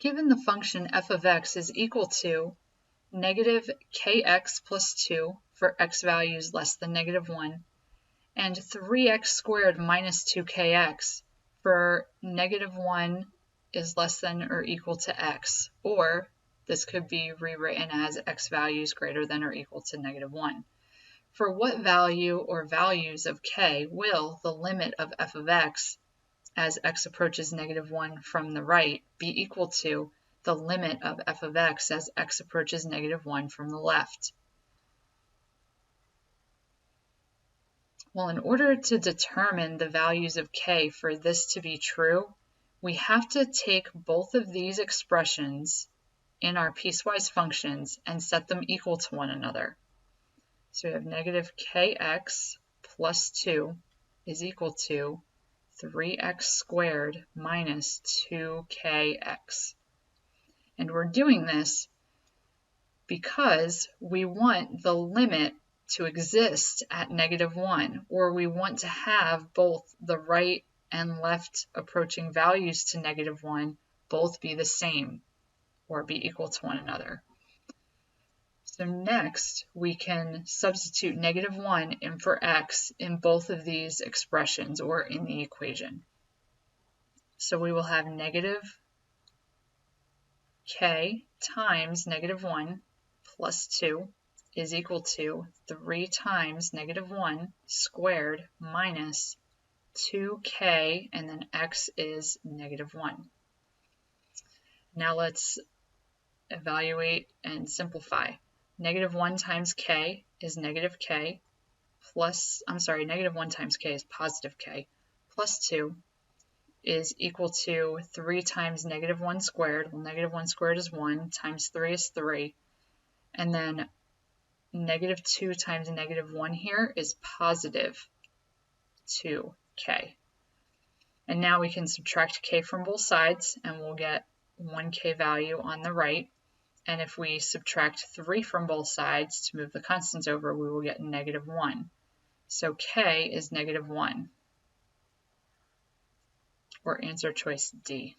Given the function f of x is equal to negative kx plus 2 for x values less than negative 1, and 3x squared minus 2kx for negative 1 is less than or equal to x, or this could be rewritten as x values greater than or equal to negative 1. For what value or values of k will the limit of f of x as x approaches negative 1 from the right be equal to the limit of f of x as x approaches negative 1 from the left? Well, in order to determine the values of k for this to be true, we have to take both of these expressions in our piecewise functions and set them equal to one another. So we have negative kx plus 2 is equal to 3x squared minus 2kx. And we're doing this because we want the limit to exist at negative 1, or we want to have both the right and left approaching values to negative 1 both be the same or be equal to one another. So next, we can substitute negative 1 in for x in both of these expressions or in the equation. So we will have negative k times negative 1 plus 2 is equal to 3 times negative 1 squared minus 2k, and then x is negative 1. Now let's evaluate and simplify. Negative 1 times k is negative k plus, negative 1 times k is positive k plus 2 is equal to 3 times negative 1 squared. Well, negative 1 squared is 1 times 3 is 3. And then negative 2 times negative 1 here is positive 2k. And now we can subtract k from both sides and we'll get 1k value on the right. And if we subtract 3 from both sides to move the constants over, we will get negative 1. So k is negative 1, or answer choice D.